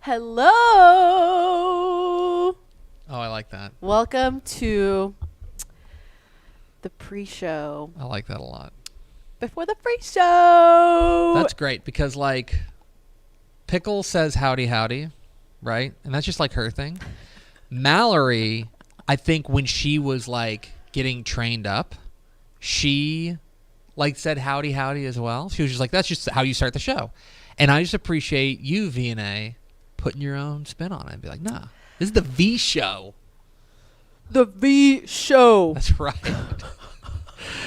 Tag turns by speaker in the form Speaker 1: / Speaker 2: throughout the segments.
Speaker 1: Hello.
Speaker 2: Oh, I like that.
Speaker 1: Welcome to the pre-show.
Speaker 2: I like that a lot.
Speaker 1: Before the pre-show.
Speaker 2: That's great because, like, Pickle says howdy, howdy, right? And that's just, like, her thing. Mallory, I think when she was, like, getting trained up, she, like, said howdy, howdy as well. She was just like, that's just how you start the show. And I just appreciate you, V&A, putting your own spin on it and be like, nah, this is the V show.
Speaker 1: The V show.
Speaker 2: That's right.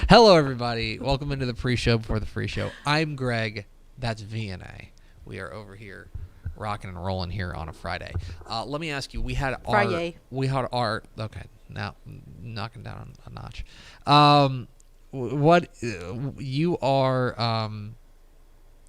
Speaker 2: Hello, everybody. Welcome into the pre-show before the free show. I'm Greg. That's V&A. We are over here rocking and rolling here on a Friday. Let me ask you, we had our okay, now knocking down a notch. What you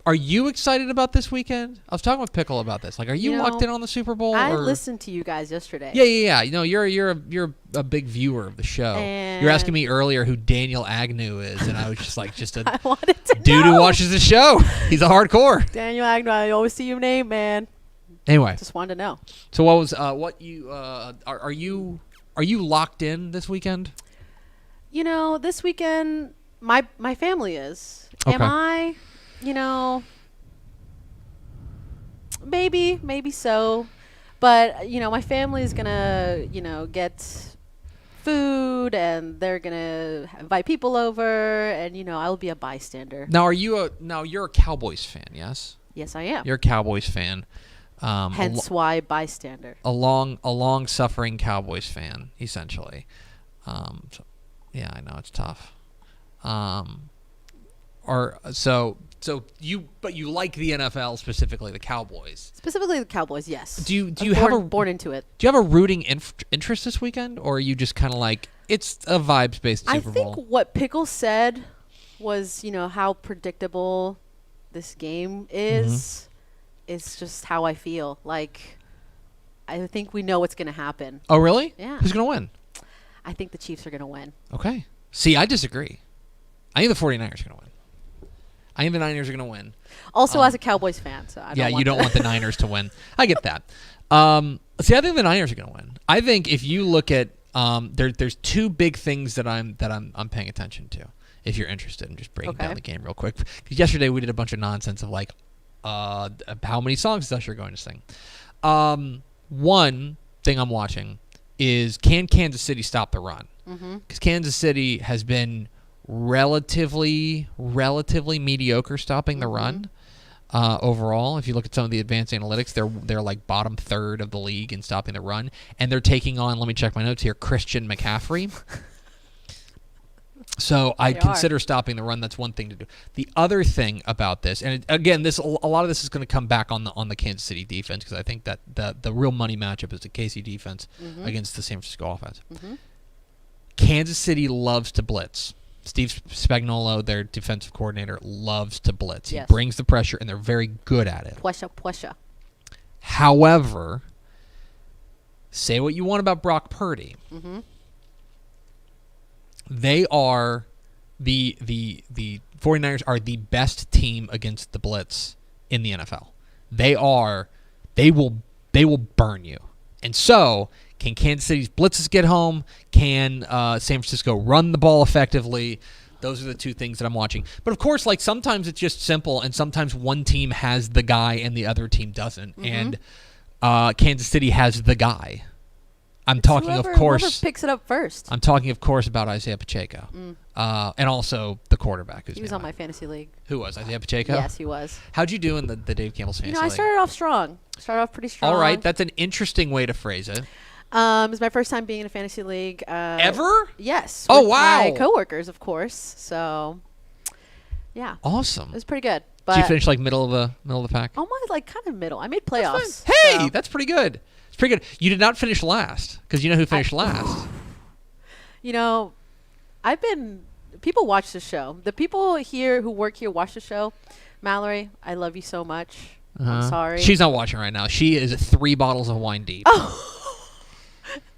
Speaker 2: are you excited about this weekend? I was talking with Pickle about this. Like, are you locked in on the Super Bowl?
Speaker 1: I listened to you guys yesterday.
Speaker 2: Yeah. You know, you're a big viewer of the show.
Speaker 1: And
Speaker 2: you were asking me earlier who Daniel Agnew is, and I was just like, just a
Speaker 1: I wanted to
Speaker 2: dude
Speaker 1: know.
Speaker 2: who watches the show. He's a hardcore.
Speaker 1: Daniel Agnew, I always see your name, man.
Speaker 2: Anyway,
Speaker 1: Just wanted to know.
Speaker 2: so what was are you locked in this weekend?
Speaker 1: You know, this weekend my family is.
Speaker 2: Okay.
Speaker 1: Am I? You know, maybe so. But, you know, my family is going to, get food and they're going to invite people over and, I'll be a bystander.
Speaker 2: Now, you're a Cowboys fan, yes?
Speaker 1: Yes, I am.
Speaker 2: You're a Cowboys fan.
Speaker 1: Hence why bystander.
Speaker 2: A long-suffering Cowboys fan, essentially. Yeah, I know it's tough. But you like the NFL, specifically the Cowboys.
Speaker 1: Specifically the Cowboys, yes.
Speaker 2: Do you have
Speaker 1: born into it?
Speaker 2: Do you have a rooting interest this weekend, or are you just kind of like it's a vibes-based Super Bowl?
Speaker 1: I think what Pickle said was, how predictable this game is. It's just how I feel. Like, I think we know what's going to happen.
Speaker 2: Oh, really?
Speaker 1: Yeah.
Speaker 2: Who's going to win?
Speaker 1: I think the Chiefs are going to win.
Speaker 2: Okay. See, I disagree. I think the 49ers are going to win. I think the Niners are going to win.
Speaker 1: Also, as a Cowboys fan, so I don't
Speaker 2: you don't want the Niners to win. I get that. See, I think the Niners are going to win. I think if you look at there's two big things that I'm paying attention to. If you're interested in just breaking down the game real quick, because yesterday we did a bunch of nonsense of like how many songs is Usher going to sing. One thing I'm watching is can Kansas City stop the run? Because Kansas City has been relatively mediocre stopping the run overall. If you look at some of the advanced analytics, they're like bottom third of the league in stopping the run, and they're taking on, let me check my notes here, Christian McCaffrey. So I consider stopping the run. That's one thing to do. The other thing about this, and again, a lot of this is going to come back on the Kansas City defense, because I think that the real money matchup is the KC defense against the San Francisco offense. Kansas City loves to blitz. Steve Spagnuolo, their defensive coordinator, loves to blitz.
Speaker 1: Yes.
Speaker 2: He brings the pressure, and they're very good at it.
Speaker 1: Pressure.
Speaker 2: However, say what you want about Brock Purdy. They are the 49ers are the best team against the blitz in the NFL. They will burn you. And so, can Kansas City's blitzes get home? Can San Francisco run the ball effectively? Those are the two things that I'm watching. But of course, like sometimes it's just simple, and sometimes one team has the guy and the other team doesn't. And Kansas City has the guy. I'm talking, of course.
Speaker 1: Whoever picks it up first.
Speaker 2: I'm talking, of course, about Isaiah Pacheco, and also the quarterback.
Speaker 1: He was on my fantasy league.
Speaker 2: Who was Isaiah Pacheco?
Speaker 1: Yes, he was.
Speaker 2: How'd you do in the Dave Campbell's fantasy league?
Speaker 1: I started off strong. Started off pretty strong.
Speaker 2: All right, that's an interesting way to phrase it.
Speaker 1: It's my first time being in a fantasy league.
Speaker 2: Ever?
Speaker 1: Yes.
Speaker 2: Oh,
Speaker 1: with
Speaker 2: wow.
Speaker 1: my coworkers, of course. So, yeah.
Speaker 2: Awesome.
Speaker 1: It was pretty good. But
Speaker 2: Did you finish like middle of the pack?
Speaker 1: Almost like kind of middle. I made playoffs.
Speaker 2: Hey, that's pretty good. It's pretty good. You did not finish last, because you know who finished last.
Speaker 1: People watch the show. The people here who work here watch the show. Mallory, I love you so much. I'm sorry.
Speaker 2: She's not watching right now. She is 3 bottles of wine deep.
Speaker 1: Oh.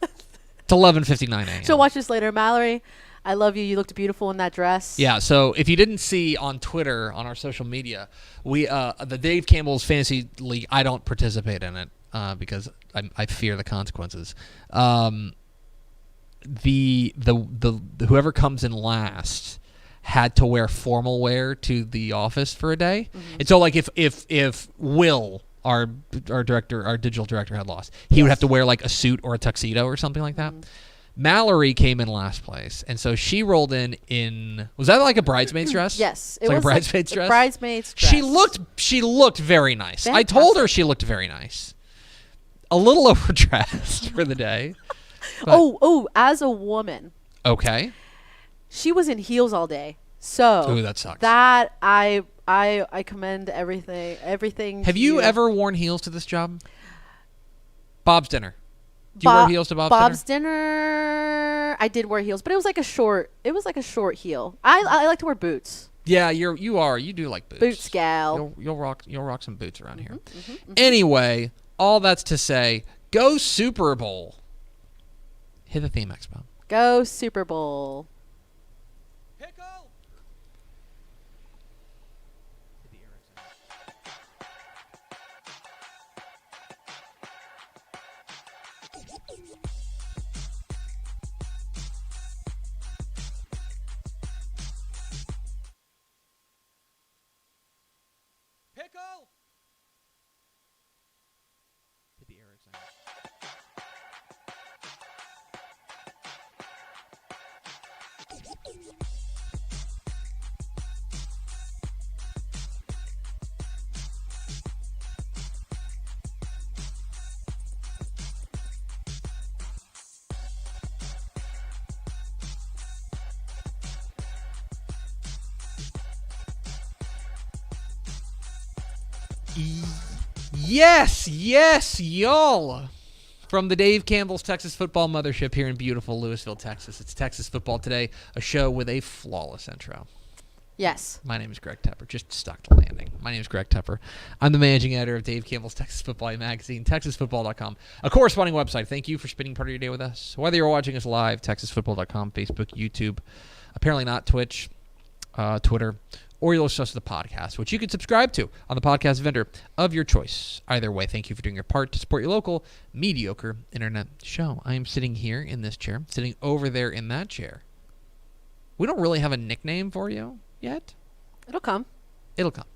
Speaker 2: It's 11:59 a.m.
Speaker 1: She'll watch this later. Mallory, I love you. You looked beautiful in that dress.
Speaker 2: Yeah, so if you didn't see on Twitter, on our social media, we the Dave Campbell's Fantasy League, I don't participate in it. because I fear the consequences. The whoever comes in last had to wear formal wear to the office for a day. And so like if Will, our director, our digital director, had lost, he would have to wear like a suit or a tuxedo or something like that. Mallory came in last place, and so she rolled in was that like a bridesmaid's dress?
Speaker 1: Yes,
Speaker 2: it was like a bridesmaid's dress.
Speaker 1: Bridesmaid's dress.
Speaker 2: She looked very nice.
Speaker 1: Fantastic.
Speaker 2: I told her she looked very nice. A little overdressed for the day.
Speaker 1: Oh, as a woman,
Speaker 2: Okay.
Speaker 1: she was in heels all day. So
Speaker 2: Ooh, that sucks.
Speaker 1: That I commend everything.
Speaker 2: Have
Speaker 1: to
Speaker 2: you ever worn heels to this job? Bob's dinner. Do you wear heels to
Speaker 1: Bob's dinner? I did wear heels, but it was like a short heel. I like to wear boots.
Speaker 2: Yeah, you do like boots.
Speaker 1: Boots gal.
Speaker 2: You'll rock some boots around here. Anyway, all that's to say, go Super Bowl. Hit the theme, Expo.
Speaker 1: Go Super Bowl.
Speaker 2: Pickle. Pickle. Hit the Eric sign. Yes, y'all. From the Dave Campbell's Texas Football Mothership here in beautiful Louisville, Texas. It's Texas Football Today, a show with a flawless intro.
Speaker 1: Yes.
Speaker 2: My name is Greg Tepper. Just stuck to landing. My name is Greg Tepper. I'm the managing editor of Dave Campbell's Texas Football magazine, TexasFootball.com, a corresponding website. Thank you for spending part of your day with us. Whether you're watching us live, TexasFootball.com, Facebook, YouTube, apparently not Twitch, Twitter, or you'll listen to the podcast, which you can subscribe to on the podcast vendor of your choice. Either way, thank you for doing your part to support your local mediocre internet show. I am sitting here in this chair, sitting over there in that chair. We don't really have a nickname for you yet.
Speaker 1: It'll come.
Speaker 2: It'll come.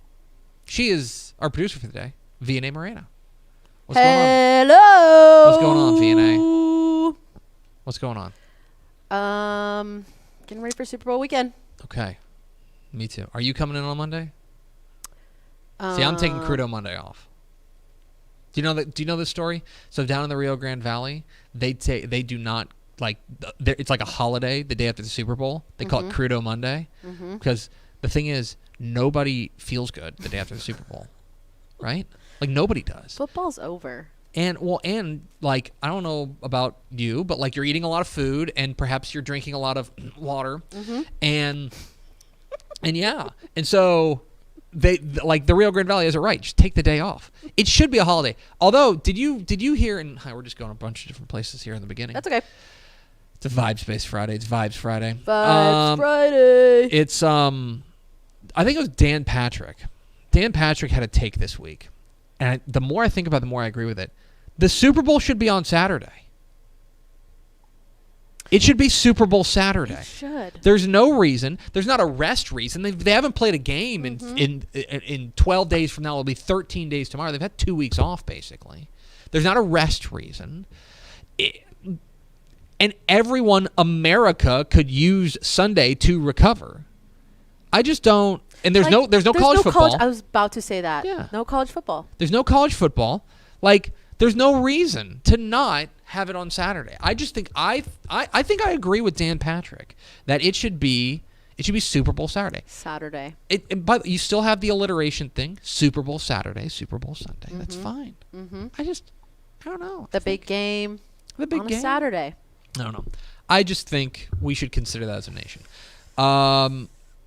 Speaker 2: She is our producer for the day, Vianney Moreno.
Speaker 1: What's going on?
Speaker 2: What's going on, Vianney? What's going on?
Speaker 1: Getting ready for Super Bowl weekend.
Speaker 2: Okay. Me too. Are you coming in on Monday? See, I'm taking Crudo Monday off. Do you know this story? So down in the Rio Grande Valley, they do not like it's like a holiday the day after the Super Bowl. They call it Crudo Monday because the thing is nobody feels good the day after the Super Bowl, right? Like nobody does.
Speaker 1: Football's over.
Speaker 2: And like I don't know about you, but like you're eating a lot of food and perhaps you're drinking a lot of water, and yeah, and so they like the Rio Grande Valley has it right. Just take the day off. It should be a holiday. Although, did you hear? And we're just going a bunch of different places here in the beginning.
Speaker 1: That's okay.
Speaker 2: It's a Vibes-based Friday. It's Vibes Friday.
Speaker 1: Vibes Friday.
Speaker 2: It's I think it was Dan Patrick. Dan Patrick had a take this week, and the more I think about it, the more I agree with it. The Super Bowl should be on Saturday. It should be Super Bowl Saturday.
Speaker 1: It should.
Speaker 2: There's no reason. There's not a rest reason. They haven't played a game in 12 days from now. It'll be 13 days tomorrow. They've had 2 weeks off, basically. There's not a rest reason. And everyone, America, could use Sunday to recover. I just don't. And there's no college football.
Speaker 1: I was about to say that.
Speaker 2: Yeah.
Speaker 1: No college football.
Speaker 2: There's no college football. Like, there's no reason to not have it on Saturday. I just think I think I agree with Dan Patrick that it should be Super Bowl Saturday.
Speaker 1: Saturday.
Speaker 2: But you still have the alliteration thing. Super Bowl Saturday, Super Bowl Sunday. That's fine. I don't know.
Speaker 1: The big game.
Speaker 2: The big
Speaker 1: on
Speaker 2: game.
Speaker 1: A Saturday.
Speaker 2: I don't know. I just think we should consider that as a nation.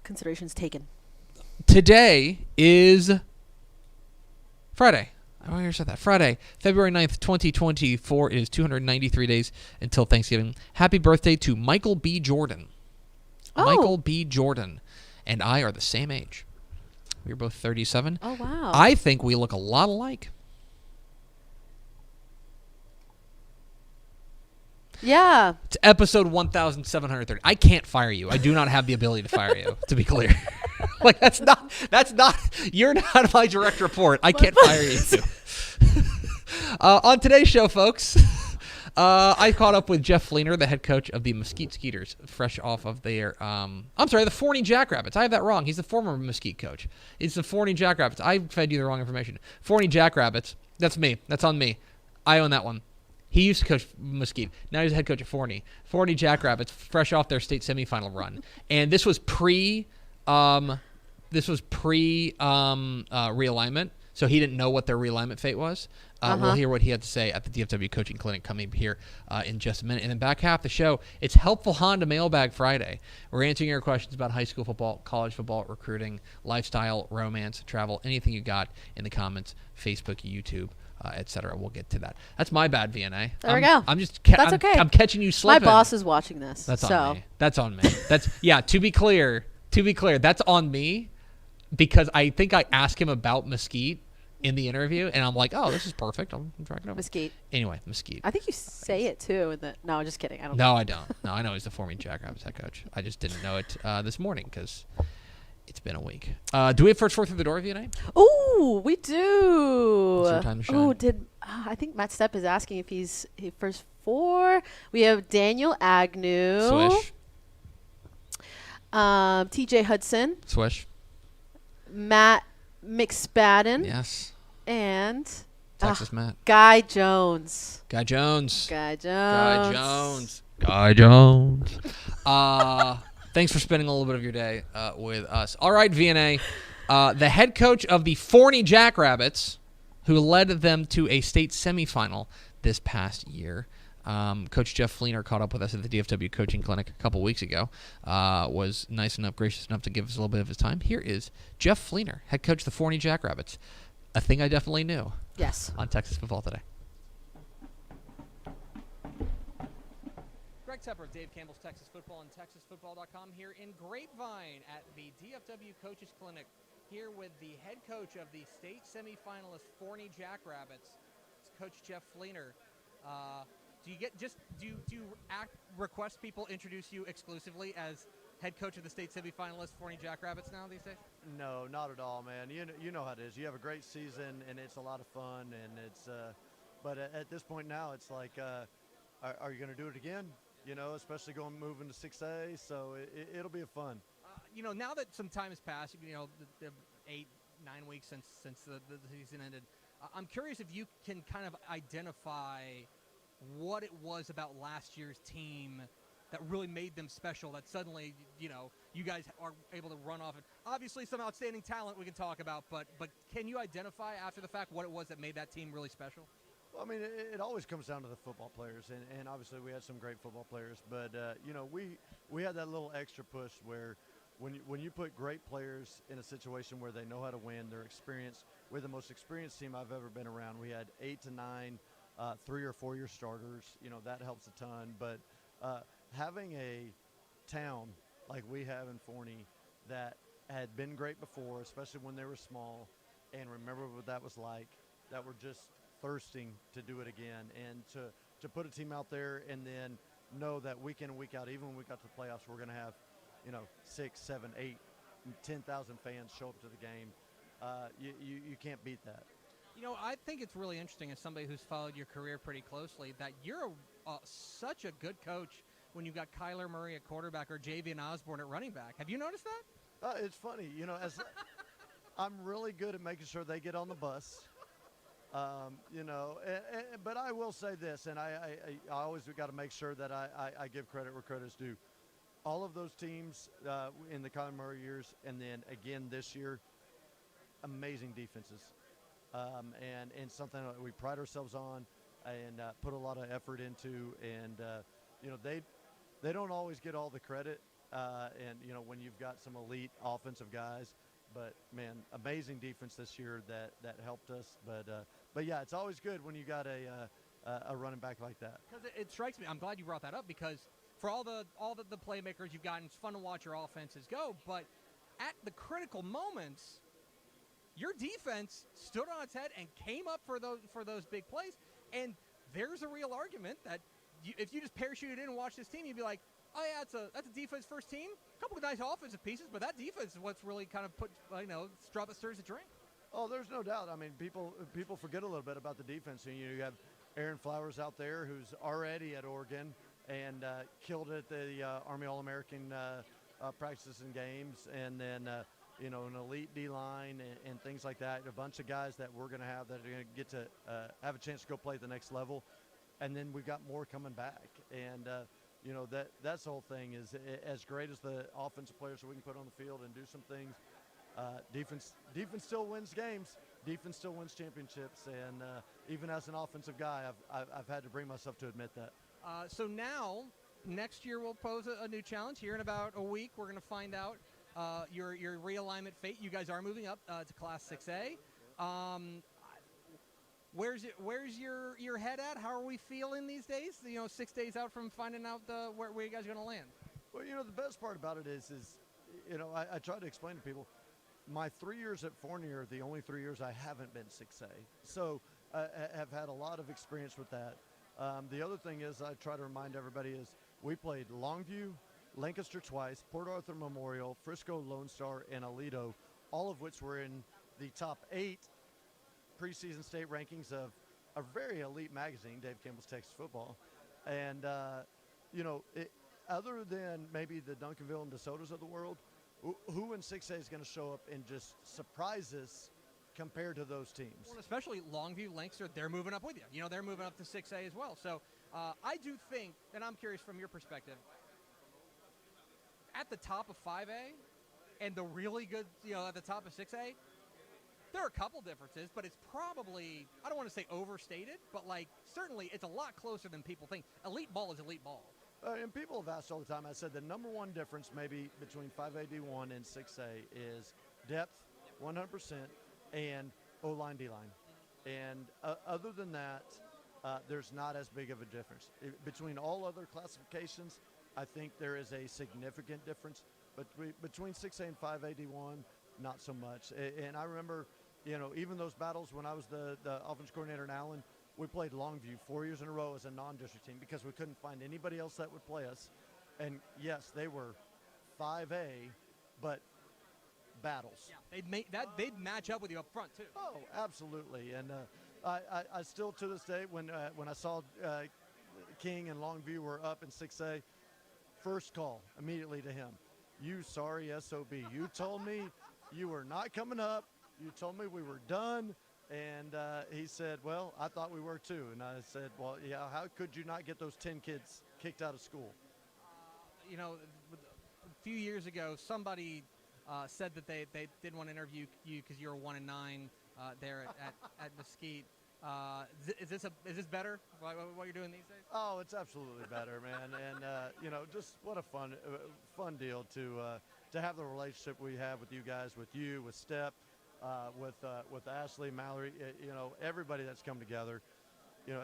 Speaker 1: Considerations taken.
Speaker 2: Today is Friday. I already said that. Friday, February 9th, 2024. It is 293 days until Thanksgiving. Happy birthday to Michael B. Jordan.
Speaker 1: Oh.
Speaker 2: Michael B. Jordan and I are the same age. We're both 37.
Speaker 1: Oh, wow.
Speaker 2: I think we look a lot alike.
Speaker 1: Yeah.
Speaker 2: It's episode 1730. I can't fire you. I do not have the ability to fire you, to be clear. Like, that's not, you're not my direct report. I can't fire you. On today's show, folks, I caught up with Jeff Fleener, the head coach of the Mesquite Skeeters, fresh off of their, the Forney Jackrabbits. I have that wrong. He's the former Mesquite coach. It's the Forney Jackrabbits. I fed you the wrong information. Forney Jackrabbits. That's me. That's on me. I own that one. He used to coach Mesquite. Now he's the head coach at Forney. Forney Jackrabbits, fresh off their state semifinal run. And this was realignment, so he didn't know what their realignment fate was. We'll hear what he had to say at the DFW Coaching Clinic coming here in just a minute. And then back half the show, it's Helpful Honda Mailbag Friday. We're answering your questions about high school football, college football, recruiting, lifestyle, romance, travel, anything you got in the comments, Facebook, YouTube, etc. We'll get to that. That's my bad, VNA.
Speaker 1: There we go.
Speaker 2: That's okay. I'm catching you slipping.
Speaker 1: My boss is watching this.
Speaker 2: That's on me. That's on me. To be clear, that's on me because I think I asked him about Mesquite in the interview, and I'm like, oh, this is perfect. I'm tracking over.
Speaker 1: Mesquite.
Speaker 2: Anyway, Mesquite.
Speaker 1: I think you say it too. No, just kidding.
Speaker 2: I don't. No, I know he's the Forney Jackrabbits head coach. I just didn't know it this morning because it's been a week. Do we have first four through the door, VNA?
Speaker 1: Ooh, we do.
Speaker 2: It's your time to shine.
Speaker 1: Oh, I think Matt Stepp is asking if he's first four. We have Daniel Agnew.
Speaker 2: Swish.
Speaker 1: TJ Hudson.
Speaker 2: Swish.
Speaker 1: Matt McSpadden.
Speaker 2: Yes.
Speaker 1: And
Speaker 2: Texas Matt.
Speaker 1: Guy Jones.
Speaker 2: Guy Jones. Thanks for spending a little bit of your day with us. All right, VNA. The head coach of the Forney Jackrabbits, who led them to a state semifinal this past year. Coach Jeff Fleener caught up with us at the DFW Coaching Clinic a couple weeks ago. Was gracious enough to give us a little bit of his time. Here is Jeff Fleener, head coach of the Forney Jackrabbits. A thing I definitely knew.
Speaker 1: Yes.
Speaker 2: On Texas Football Today. Greg Tepper of Dave Campbell's Texas Football and TexasFootball.com here in Grapevine at the DFW Coaches Clinic. Here with the head coach of the state semifinalist Forney Jackrabbits, it's Coach Jeff Fleener. Do you request people introduce you exclusively as head coach of the state semifinalist Forney Jackrabbits now these days?
Speaker 3: No, not at all, man. You know how it is. You have a great season and it's a lot of fun, and it's. But at this point now, it's like, are you going to do it again? You know, especially moving to 6A. So it'll be fun.
Speaker 2: Now that some time has passed, the 8-9 weeks since the season ended, I'm curious if you can kind of identify what it was about last year's team that really made them special, that suddenly, you guys are able to run off it. Obviously, some outstanding talent we can talk about, but can you identify after the fact what it was that made that team really special?
Speaker 3: Well, I mean, it always comes down to the football players, and obviously we had some great football players, but, we had that little extra push where when you put great players in a situation where they know how to win, they're experienced. We're the most experienced team I've ever been around. We had 8 to 9 3 or 4 year starters. That helps a ton. But having a town like we have in Forney that had been great before, especially when they were small, and remember what that was like, that were just thirsting to do it again, and to put a team out there and then know that week in and week out, even when we got to the playoffs, we're going to have 6, 7, 8, 10,000 fans show up to the game. You can't beat that.
Speaker 2: I think it's really interesting as somebody who's followed your career pretty closely that you're such a good coach when you've got Kyler Murray at quarterback or Javian Osborne at running back. Have you noticed that?
Speaker 3: It's funny. As I'm really good at making sure they get on the bus. But I will say this, and I always got to make sure that I give credit where credit's due. All of those teams in the Kyler Murray years, and then again this year, amazing defenses. And something that we pride ourselves on and put a lot of effort into. And, they don't always get all the credit. When you've got some elite offensive guys, but man, amazing defense this year that helped us. But yeah, it's always good when you got a running back like that.
Speaker 2: Because it strikes me, I'm glad you brought that up, because for all the playmakers you've gotten, it's fun to watch your offenses go. But at the critical moments, your defense stood on its head and came up for those big plays. And there's a real argument that
Speaker 4: if you just parachuted in and watched this team, you'd be like, oh yeah, that's a defense first team. A couple of nice offensive pieces, but that defense is what's really kind of put straw that stirs the drink.
Speaker 3: Oh, there's no doubt. I mean, people forget a little bit about the defense. You have Aaron Flowers out there, who's already at Oregon and killed it at the Army All-American practices and games, and then an elite D-line and things like that. A bunch of guys that we're going to have that are going to get to have a chance to go play at the next level, and then we've got more coming back. And that's the whole thing. Is as great as the offensive players that we can put on the field and do some things. Defense still wins games. Defense still wins championships, and even as an offensive guy, I've had to bring myself to admit that.
Speaker 4: So now, next year we'll pose a new challenge. Here in about a week, we're going to find out your realignment fate. You guys are moving up to Class 6A. Where's your head at? How are we feeling these days? 6 days out from finding out where you guys are going to land.
Speaker 3: Well, the best part about it is I try to explain to people. My 3 years at Fournier are the only 3 years I haven't been 6A. So I have had a lot of experience with that. The other thing is I try to remind everybody is we played Longview, Lancaster twice, Port Arthur Memorial, Frisco Lone Star, and Aledo, all of which were in the top 8 preseason state rankings of a very elite magazine, Dave Campbell's Texas Football. And, other than maybe the Duncanville and DeSoto's of the world, who in 6A is going to show up and just surprise us compared to those teams?
Speaker 4: Well, especially Longview, Lancaster, they're moving up with you. They're moving up to 6A as well. So I do think, and I'm curious from your perspective, at the top of 5A and the really good, at the top of 6A, there are a couple differences, but it's probably, I don't want to say overstated, but certainly it's a lot closer than people think. Elite ball is elite ball.
Speaker 3: And people have asked all the time. I said the number one difference maybe between 5A D1 and 6A is depth, 100%, and O-line, D-line. And other than that, there's not as big of a difference. Between all other classifications, I think there is a significant difference. But between 6A and 5A D1, not so much. And I remember, even those battles when I was the offense coordinator in Allen, we played Longview 4 years in a row as a non-district team because we couldn't find anybody else that would play us. And yes, they were 5A, but battles.
Speaker 4: Yeah, they'd match up with you up front too.
Speaker 3: Oh, absolutely. And I still to this day, when I saw King and Longview were up in 6A, first call immediately to him. You sorry SOB. You told me you were not coming up. You told me we were done. And he said, well, I thought we were too. And I said, well, yeah, how could you not get those 10 kids kicked out of school?
Speaker 4: A few years ago, somebody said that they didn't want to interview you because you're 1-9 there at Mesquite. Is this better, what you're doing these days?
Speaker 3: Oh, it's absolutely better, man. And, just what a fun deal to have the relationship we have with you guys, with you, with Step. With Ashley, Mallory, everybody that's come together.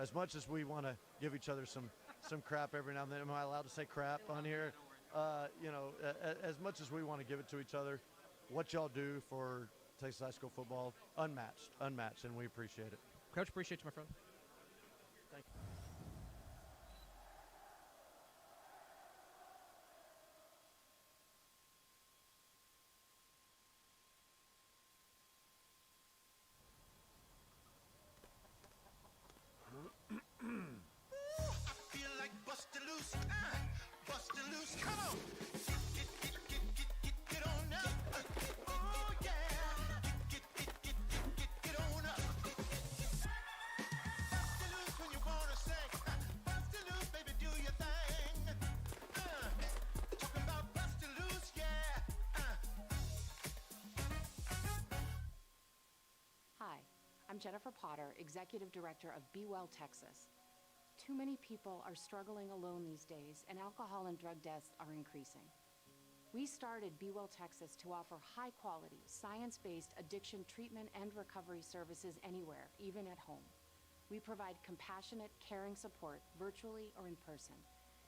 Speaker 3: As much as we want to give each other some crap every now and then, am I allowed to say crap on here? As much as we want to give it to each other, what y'all do for Texas high school football, unmatched, and we appreciate it.
Speaker 4: Coach, appreciate you, my friend.
Speaker 3: Thank you.
Speaker 5: Come on. Get on up. Oh, yeah. Get on up. Bust it loose when you want to sing. Bust it loose, baby, do your thing. Talking about bust it loose, yeah.
Speaker 6: Hi, I'm Jennifer Potter, Executive Director of Be Well Texas. Too many people are struggling alone these days, and alcohol and drug deaths are increasing. We started Be Well Texas to offer high-quality, science-based addiction treatment and recovery services anywhere, even at home. We provide compassionate, caring support virtually or in person.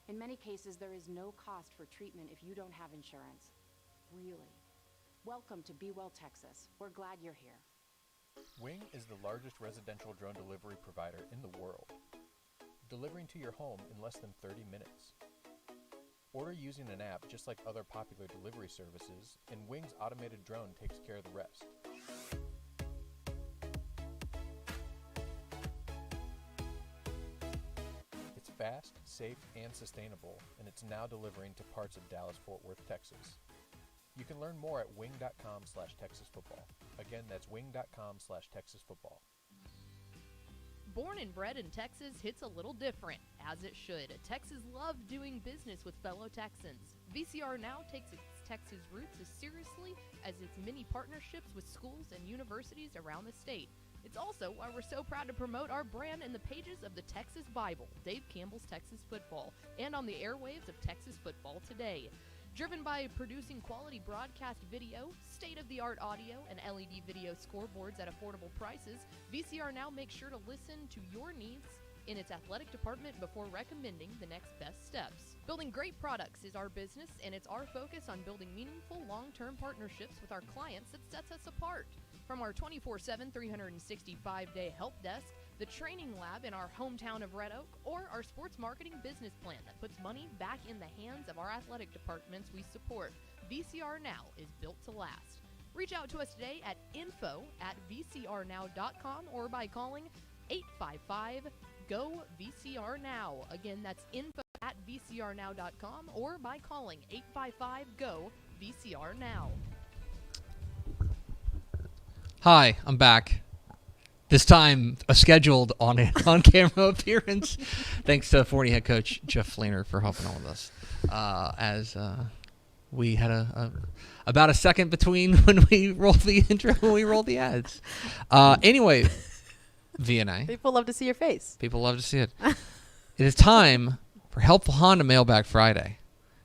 Speaker 6: In many cases, there is no cost for treatment if you don't have insurance. Really. Welcome to Be Well Texas. We're glad you're here.
Speaker 7: Wing is the largest residential drone delivery provider in the world. delivering to your home in less than 30 minutes. Order using an app just like other popular delivery services, and Wing's automated drone takes care of the rest. It's fast, safe, and sustainable, and it's now delivering to parts of Dallas-Fort Worth, Texas. You can learn more at wing.com/TexasFootball. Again, that's wing.com/TexasFootball.
Speaker 8: Born and bred in Texas hits a little different, as it should. Texas loves doing business with fellow Texans. VCR Now takes its Texas roots as seriously as its many partnerships with schools and universities around the state. It's also why we're so proud to promote our brand in the pages of the Texas Bible, Dave Campbell's Texas Football, and on the airwaves of Texas Football Today. Driven by producing quality broadcast video, state-of-the-art audio, and LED video scoreboards at affordable prices, VCR Now makes sure to listen to your needs in its athletic department before recommending the next best steps. Building great products is our business, and it's our focus on building meaningful, long-term partnerships with our clients that sets us apart. From our 24/7, 365-day help desk, the training lab in our hometown of Red Oak, or our sports marketing business plan that puts money back in the hands of our athletic departments we support, VCR Now is built to last. Reach out to us today at info@vcrnow.com or by calling 855-GO-VCR-NOW. Again, that's info@vcrnow.com or by calling 855-GO-VCR-NOW.
Speaker 2: Hi, I'm back. This time, a scheduled on-camera appearance. Thanks to Forney head coach Jeff Fleener for helping all of us. As we had about a second between when we rolled the intro and we rolled the ads. Anyway, VNA.
Speaker 1: People love to see your face.
Speaker 2: People love to see it. It is time for Helpful Honda Mailbag Friday.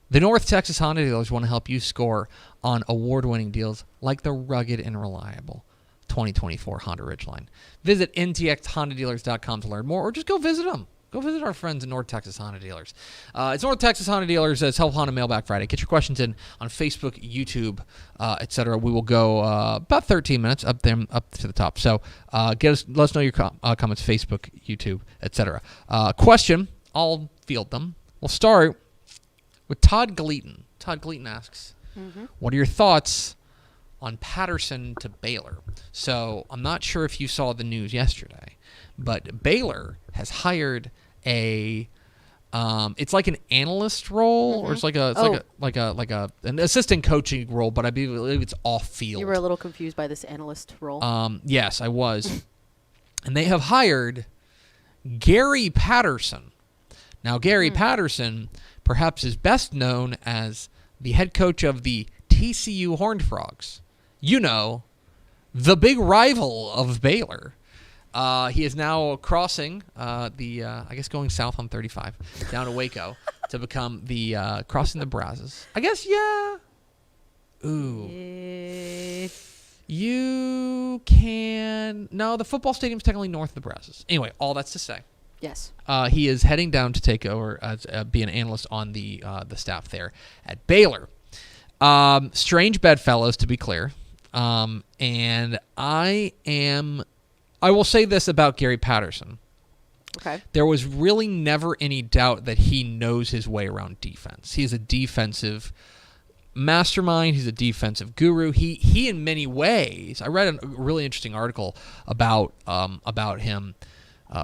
Speaker 2: The North Texas Honda dealers want to help you score on award-winning deals like the rugged and reliable 2024 Honda Ridgeline. Visit ntxhondadealers.com to learn more, or just go visit them. Go visit our friends at North Texas Honda Dealers. It's North Texas Honda Dealers. It's Help Honda Mailbag Friday. Get your questions in on Facebook, YouTube, etc. We will go about 13 minutes up to the top. So let us know your comments, Facebook, YouTube, etc. Question, I'll field them. We'll start with Todd Gleaton. Todd Gleaton asks, what are your thoughts on Patterson to Baylor? So I'm not sure if you saw the news yesterday, but Baylor has hired it's like an analyst role, or it's like an assistant coaching role, but I believe it's off field.
Speaker 1: You were a little confused by this analyst role.
Speaker 2: Yes, I was. And they have hired Gary Patterson. Now, Gary Patterson perhaps is best known as the head coach of the TCU Horned Frogs. You know, the big rival of Baylor. He is now crossing going south on 35 down to Waco to become crossing the Brazos. I guess, yeah. Ooh. You can... No, the football stadium's technically north of the Brazos. Anyway, all that's to say.
Speaker 1: Yes.
Speaker 2: He is heading down to take over, be an analyst on the staff there at Baylor. Strange bedfellows, to be clear. And I will say this about Gary Patterson.
Speaker 1: Okay.
Speaker 2: There was really never any doubt that he knows his way around defense. He's a defensive mastermind. He's a defensive guru. He in many ways, I read a really interesting article about him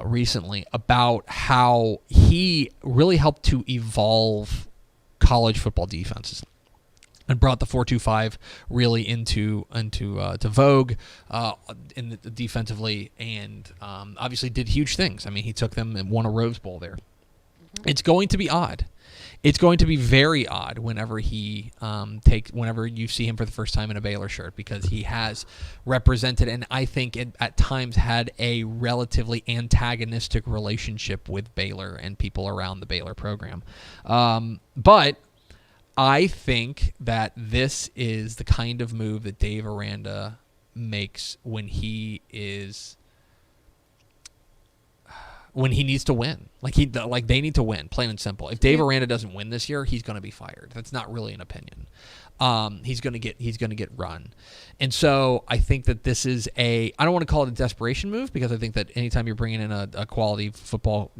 Speaker 2: recently, about how he really helped to evolve college football defenses and brought the 4-2-5 really into vogue defensively, and obviously did huge things. I mean, he took them and won a Rose Bowl there. It's going to be odd. It's going to be very odd whenever whenever you see him for the first time in a Baylor shirt, because he has represented, and I think at times had, a relatively antagonistic relationship with Baylor and people around the Baylor program. But I think that this is the kind of move that Dave Aranda makes when he needs to win. Like they need to win, plain and simple. If Dave Aranda doesn't win this year, he's going to be fired. That's not really an opinion. He's going to get run. And so I think that this is I don't want to call it a desperation move, because I think that anytime you're bringing in a quality football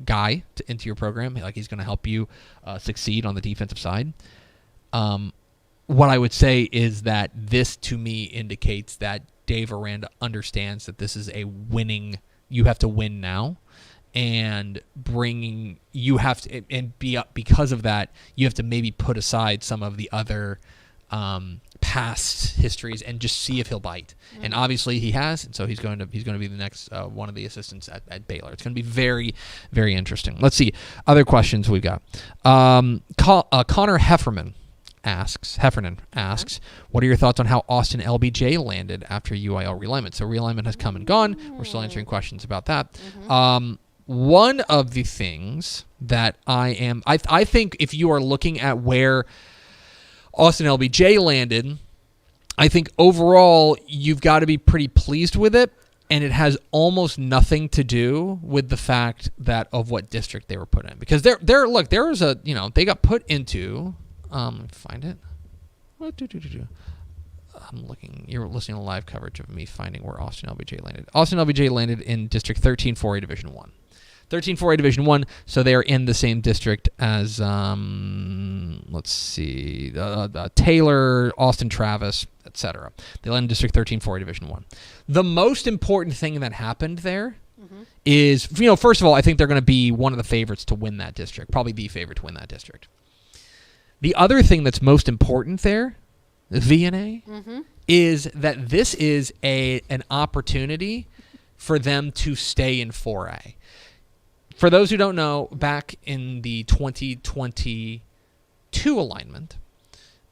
Speaker 2: guy into your program. Like, he's going to help you succeed on the defensive side. What I would say is that this, to me, indicates that Dave Aranda understands that this is a winning. You have to win now, and because of that, you have to maybe put aside some of the other past histories and just see if he'll bite. And obviously he has, and so he's going to be the next one of the assistants at Baylor. It's going to be very, very interesting. Let's see other questions we've got. Connor Heffernan asks, what are your thoughts on how Austin LBJ landed after UIL realignment? So realignment has come and gone. We're still answering questions about that. One of the things that I think if you are looking at where Austin LBJ landed, I think overall you've got to be pretty pleased with it, and it has almost nothing to do with the fact of what district they were put in. Because there was they got put into, find it. I'm looking. You're listening to live coverage of me finding where Austin LBJ landed. Austin LBJ landed in District 13 4A Division 1. 13 4A Division 1, so they are in the same district as, let's see, Taylor, Austin Travis, etc. They land in District 13 4A Division 1. The most important thing that happened there is, first of all, I think they're going to be one of the favorites to win that district, probably the favorite to win that district. The other thing that's most important there, the VNA, is that this is an opportunity for them to stay in 4A. For those who don't know, back in the 2022 alignment,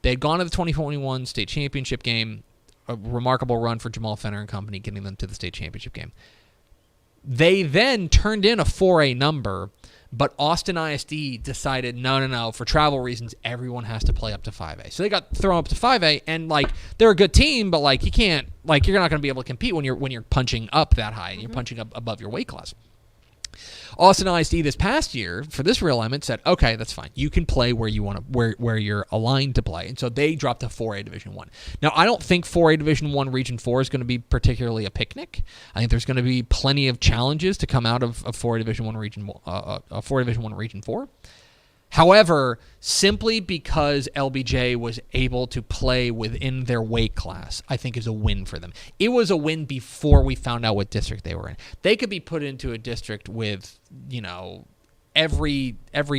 Speaker 2: they had gone to the 2021 state championship game, a remarkable run for Jamal Fenner and company, getting them to the state championship game. They then turned in a 4A number, but Austin ISD decided, no, for travel reasons, everyone has to play up to 5A. So they got thrown up to 5A, and they're a good team, but you can't, you're not going to be able to compete when you're punching up that high and you're punching up above your weight class. Austin ISD this past year for this realignment said, okay, that's fine. You can play where you want to, where you're aligned to play, and so they dropped to 4A Division 1. Now, I don't think 4A Division 1 Region 4 is going to be particularly a picnic. I think there's going to be plenty of challenges to come out of 4A Division 1 Region 4A Division 1 Region 4. However, simply because LBJ was able to play within their weight class, I think is a win for them. It was a win before we found out what district they were in. They could be put into a district with, every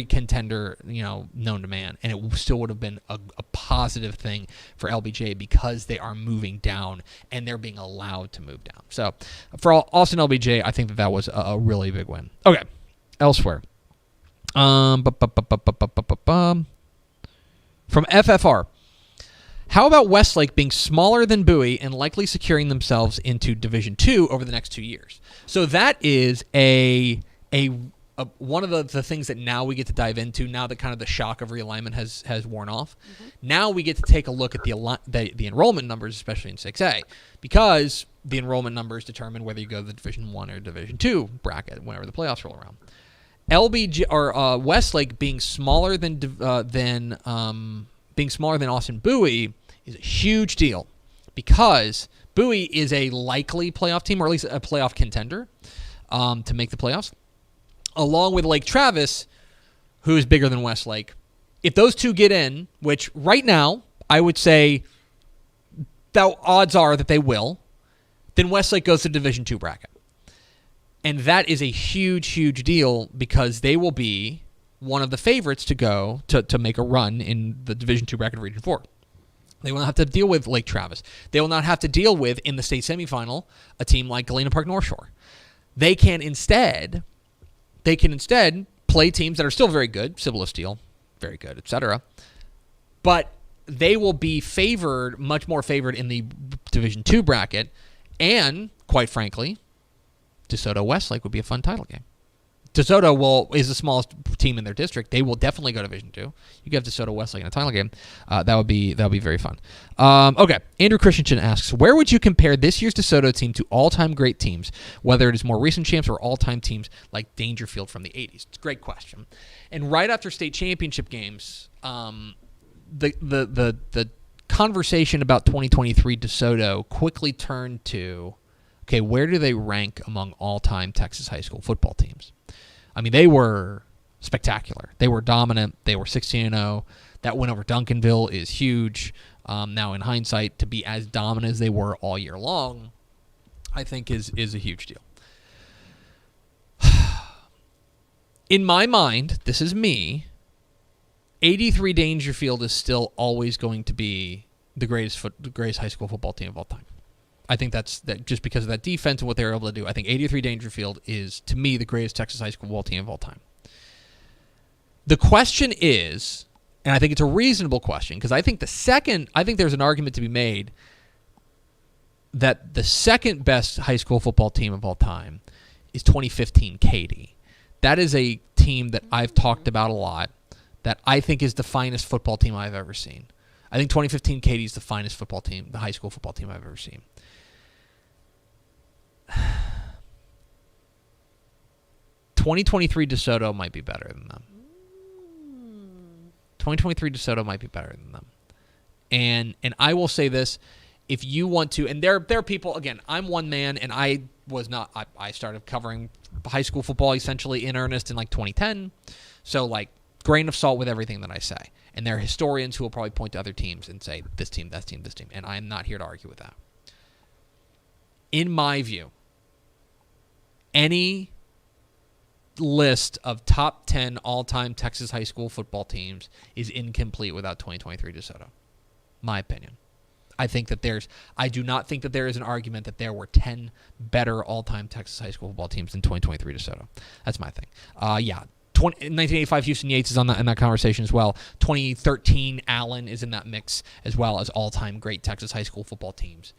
Speaker 2: contender, known to man, and it still would have been a positive thing for LBJ because they are moving down and they're being allowed to move down. So for Austin LBJ, I think that was a really big win. Okay, elsewhere. From FFR, how about Westlake being smaller than Bowie and likely securing themselves into Division 2 over the next 2 years? So that is one of the things that now we get to dive into, now that kind of the shock of realignment has worn off. Now we get to take a look at the enrollment numbers, especially in 6A, because the enrollment numbers determine whether you go to the Division 1 or Division 2 bracket whenever the playoffs roll around. LBJ or Westlake being smaller than Austin Bowie is a huge deal because Bowie is a likely playoff team, or at least a playoff contender, to make the playoffs, along with Lake Travis, who is bigger than Westlake. If those two get in, which right now I would say the odds are that they will, then Westlake goes to the Division 2 bracket. And that is a huge, huge deal because they will be one of the favorites to go to make a run in the Division 2 bracket of Region 4. They will not have to deal with Lake Travis. They will not have to deal with, in the state semifinal, a team like Galena Park North Shore. They can instead play teams that are still very good, Cibolo Steel, very good, etc. But they will be favored, much more favored in the Division 2 bracket, and, quite frankly, DeSoto Westlake would be a fun title game. DeSoto is the smallest team in their district. They will definitely go to Division 2. You have DeSoto Westlake in a title game. That would be very fun. Okay, Andrew Christensen asks, where would you compare this year's DeSoto team to all-time great teams, whether it is more recent champs or all-time teams like Dangerfield from the 80s? It's a great question. And right after state championship games, the conversation about 2023 DeSoto quickly turned to, okay, where do they rank among all-time Texas high school football teams? I mean, they were spectacular. They were dominant. They were 16-0. That win over Duncanville is huge. Now, in hindsight, to be as dominant as they were all year long, I think is a huge deal. In my mind, this is me, 83 Dangerfield is still always going to be the greatest high school football team of all time. I think that just because of that defense and what they were able to do. I think 83 Dangerfield is, to me, the greatest Texas high school football team of all time. The question is, and I think it's a reasonable question, because I think there's an argument to be made that the second best high school football team of all time is 2015 Katy. That is a team that I've talked about a lot, that I think is the finest football team I've ever seen. I think 2015 Katy is the finest football team, the high school football team I've ever seen. 2023 DeSoto might be better than them. 2023 DeSoto might be better than them. And I will say this, if you want to, and there are people, again, I'm one man, and I started covering high school football essentially in earnest in like 2010. So like grain of salt with everything that I say. And there are historians who will probably point to other teams and say this team, that team, this team. And I'm not here to argue with that. In my view, any list of top 10 all-time Texas high school football teams is incomplete without 2023 DeSoto. My opinion. I do not think that there is an argument that there were 10 better all-time Texas high school football teams than 2023 DeSoto. That's my thing. 1985 Houston Yates is in that conversation as well. 2013 Allen is in that mix as well as all-time great Texas high school football teams.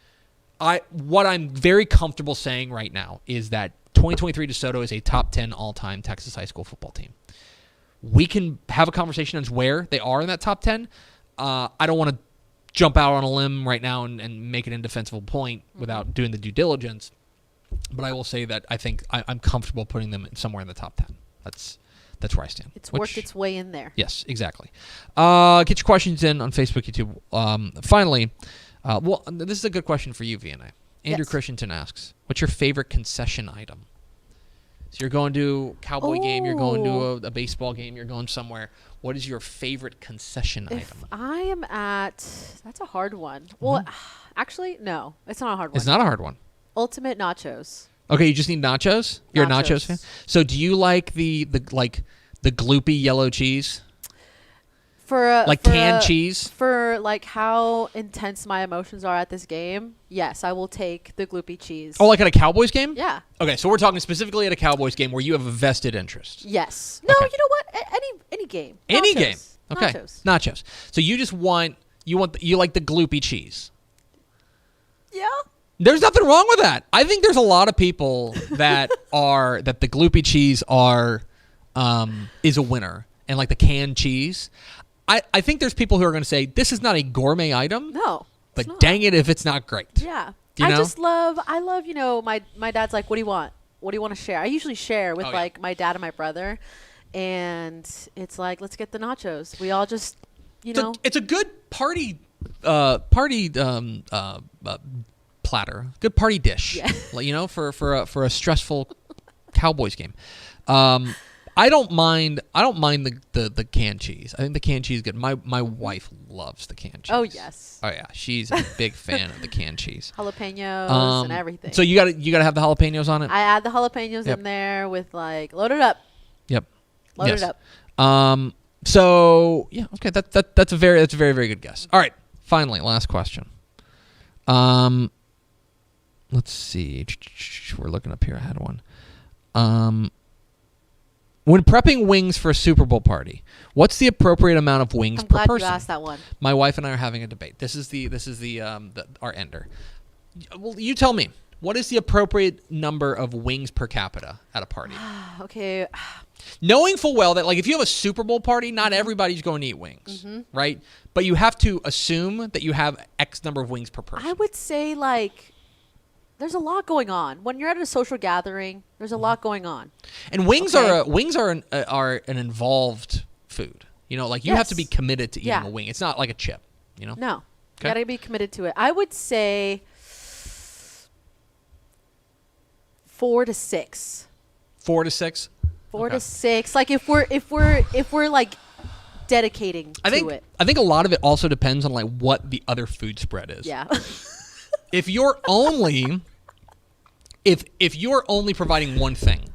Speaker 2: What I'm very comfortable saying right now is that 2023 DeSoto is a top 10 all-time Texas high school football team. We can have a conversation on where they are in that top 10. I don't want to jump out on a limb right now and make an indefensible point without doing the due diligence, but I will say that I think I'm comfortable putting them somewhere in the top 10. That's where I stand.
Speaker 1: It's worked its way in there.
Speaker 2: Yes, exactly. Get your questions in on Facebook, YouTube. Finally, this is a good question for you, VNA. Andrew Christensen asks, what's your favorite concession item? So you're going to a Cowboy game, you're going to a baseball game, you're going somewhere. What is your favorite concession item?
Speaker 1: I am that's a hard one. Well, actually, no, it's not a hard one.
Speaker 2: It's not a hard one.
Speaker 1: Ultimate nachos.
Speaker 2: Okay, you just need nachos? You're a nachos fan? So do you like the gloopy yellow cheese? Canned cheese?
Speaker 1: For like how intense my emotions are at this game, yes, I will take the gloopy cheese.
Speaker 2: Oh, like at a Cowboys game?
Speaker 1: Yeah.
Speaker 2: Okay, so we're talking specifically at a Cowboys game where you have a vested interest.
Speaker 1: Yes. No, you know what? Any game.
Speaker 2: Any
Speaker 1: Nachos.
Speaker 2: game. Okay. Nachos. So you just want you like the gloopy cheese.
Speaker 1: Yeah.
Speaker 2: There's nothing wrong with that. I think there's a lot of people that that the gloopy cheese is a winner, and like the canned cheese. I think there's people who are going to say this is not a gourmet item.
Speaker 1: No.
Speaker 2: But dang it if it's not great.
Speaker 1: Yeah. I love, my dad's like, what do you want? What do you want to share? I usually share with my dad and my brother. And it's like, let's get the nachos. We all just,
Speaker 2: It's a good party platter. Good party dish. Yeah. For a stressful Cowboys game. I don't mind the canned cheese. I think the canned cheese is good. My wife loves the canned cheese.
Speaker 1: Oh yes.
Speaker 2: Oh yeah, she's a big fan of the canned cheese.
Speaker 1: Jalapenos and everything.
Speaker 2: So you gotta have the jalapenos on it.
Speaker 1: I add the jalapenos in there with load it up.
Speaker 2: Yep.
Speaker 1: Load it up.
Speaker 2: So yeah, okay. That's a very very good guess. All right. Finally, last question. Let's see. We're looking up here. I had one. When prepping wings for a Super Bowl party, what's the appropriate amount of wings per person?
Speaker 1: I'm glad you asked that one.
Speaker 2: My wife and I are having a debate. This is our ender. Well, you tell me. What is the appropriate number of wings per capita at a party?
Speaker 1: Okay.
Speaker 2: Knowing full well that if you have a Super Bowl party, not everybody's going to eat wings, right? But you have to assume that you have X number of wings per person.
Speaker 1: I would say there's a lot going on. When you're at a social gathering, there's a lot going on.
Speaker 2: And wings are an involved food. You have to be committed to eating a wing. It's not like a chip, No.
Speaker 1: Okay. You got to be committed to it. I would say 4 to 6.
Speaker 2: 4 to 6?
Speaker 1: 4
Speaker 2: Okay.
Speaker 1: to 6. Like if we're like dedicating
Speaker 2: I think
Speaker 1: to it.
Speaker 2: I think a lot of it also depends on like what the other food spread is.
Speaker 1: Yeah.
Speaker 2: If you're only if you're only providing one thing,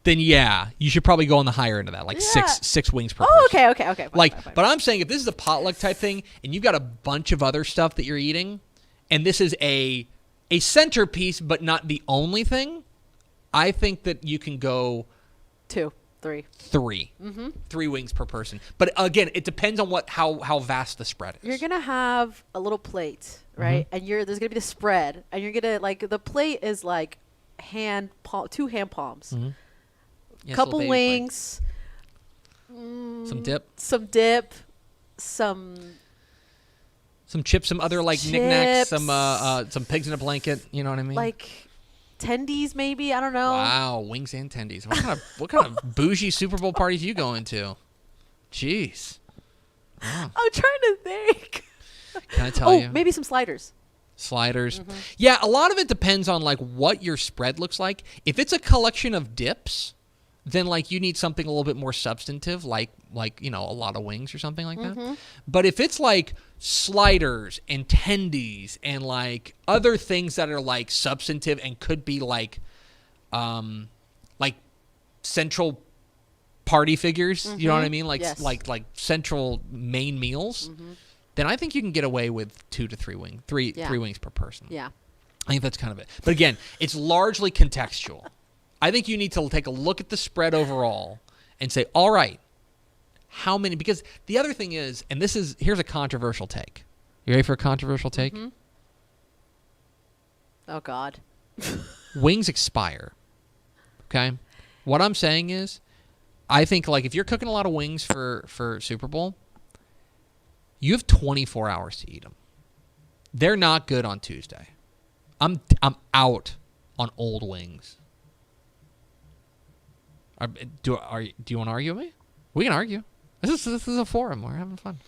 Speaker 2: then yeah, you should probably go on the higher end of that, like
Speaker 1: Yeah.
Speaker 2: six wings per
Speaker 1: Oh,
Speaker 2: person.
Speaker 1: okay. Fine,
Speaker 2: Like,
Speaker 1: fine.
Speaker 2: but I'm saying if this is a potluck type thing and you've got a bunch of other stuff that you're eating, and this is a centerpiece but not the only thing, I think that you can go
Speaker 1: 2, 3.
Speaker 2: 3. 3 wings per person. But again, it depends on how vast the spread is.
Speaker 1: You're gonna have a little plate, right? And there's gonna be the spread, and you're gonna like the plate is like 2 hand palms,
Speaker 2: Yes,
Speaker 1: couple
Speaker 2: little baby
Speaker 1: wings,
Speaker 2: plate. Some dip,
Speaker 1: some dip, some
Speaker 2: some chips, some other like knickknacks,
Speaker 1: Chips.
Speaker 2: some pigs in a blanket. You know what I mean?
Speaker 1: like tendies, maybe. I don't know.
Speaker 2: Wow, wings and tendies. What kind of bougie Super Bowl parties you going to? Jeez. Wow.
Speaker 1: I'm trying to think.
Speaker 2: Can I tell you?
Speaker 1: Maybe some sliders.
Speaker 2: Sliders. Yeah, a lot of it depends on like what your spread looks like. If it's a collection of dips, then like you need something a little bit more substantive, like a lot of wings or something like that. But if it's like sliders and tendies and like other things that are like substantive and could be like central party figures, you know what I mean? Like
Speaker 1: Yes.
Speaker 2: like central main meals. Then I think you can get away with 2 to 3 wings, three wings per person.
Speaker 1: Yeah.
Speaker 2: I think that's kind of it. But again, it's largely contextual. I think you need to take a look at the spread overall and say, all right, how many? Because the other thing is, and here's a controversial take. You ready for a controversial take?
Speaker 1: Oh God.
Speaker 2: Wings expire. Okay? What I'm saying is, I think like if you're cooking a lot of wings for Super Bowl, you have 24 hours to eat them. They're not good on Tuesday. I'm out on old wings. Do you want to argue with me? We can argue. This is a forum. We're having fun.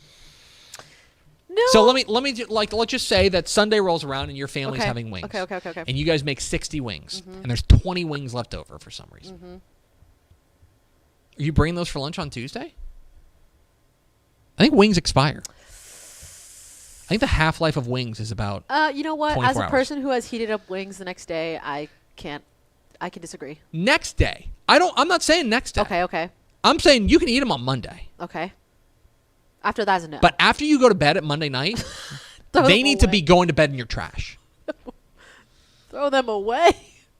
Speaker 1: No.
Speaker 2: So let's just say that Sunday rolls around and your family's
Speaker 1: Okay.
Speaker 2: having wings.
Speaker 1: Okay.
Speaker 2: And you guys make 60 wings, and there's 20 wings left over for some reason. Are you bringing those for lunch on Tuesday? I think wings expire. I think the half-life of wings is about
Speaker 1: You know what?
Speaker 2: 24
Speaker 1: As a
Speaker 2: hours.
Speaker 1: person who has heated up wings the next day, I can disagree.
Speaker 2: next day. I'm not saying next day.
Speaker 1: Okay.
Speaker 2: I'm saying you can eat them on Monday.
Speaker 1: Okay. After that's a no.
Speaker 2: But after you go to bed at Monday night,
Speaker 1: Throw
Speaker 2: they
Speaker 1: them
Speaker 2: need to
Speaker 1: away.
Speaker 2: be going to bed in your trash.
Speaker 1: Throw them away.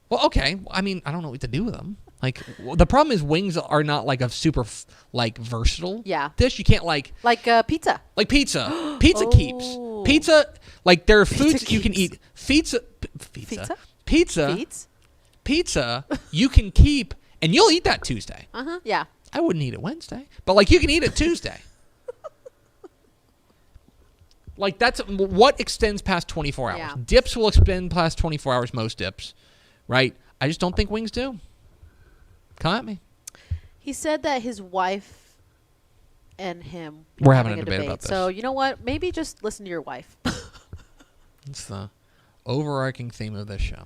Speaker 2: Well, okay. I mean, I don't know what to do with them. Like, the problem is wings are not like a super versatile
Speaker 1: Yeah.
Speaker 2: dish. You can't like
Speaker 1: Pizza.
Speaker 2: pizza. Pizza keeps.
Speaker 1: Oh.
Speaker 2: Pizza, like there are foods
Speaker 1: Pizza
Speaker 2: that you can
Speaker 1: keeps.
Speaker 2: eat. Pizza.
Speaker 1: Feet?
Speaker 2: Pizza you can keep, and you'll eat that Tuesday.
Speaker 1: Yeah.
Speaker 2: I wouldn't eat it Wednesday, but like you can eat it Tuesday. Like that's what extends past 24 hours.
Speaker 1: Yeah.
Speaker 2: Dips will extend past 24 hours, most dips, right? I just don't think wings do. Come at me.
Speaker 1: He said that his wife and him
Speaker 2: We're having a debate about this.
Speaker 1: So you know what? Maybe just listen to your wife.
Speaker 2: It's the overarching theme of this show.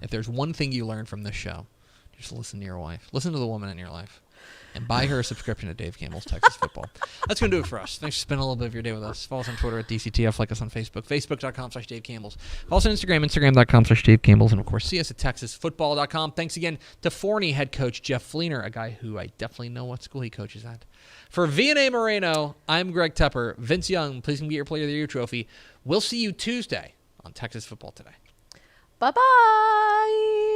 Speaker 2: If there's one thing you learn from this show, just listen to your wife. Listen to the woman in your life. And buy her a subscription to Dave Campbell's Texas Football. That's going to do it for us. Thanks for spending a little bit of your day with us. Follow us on Twitter at DCTF. Like us on Facebook. Facebook.com/Dave Campbell's. Follow us on Instagram. Instagram.com/Dave Campbell's. And, of course, see us at TexasFootball.com. Thanks again to Forney head coach Jeff Fleener, a guy who I definitely know what school he coaches at. For V&A Moreno, I'm Greg Tepper. Vince Young, please get your Player of the Year trophy. We'll see you Tuesday on Texas Football Today.
Speaker 1: Bye-bye.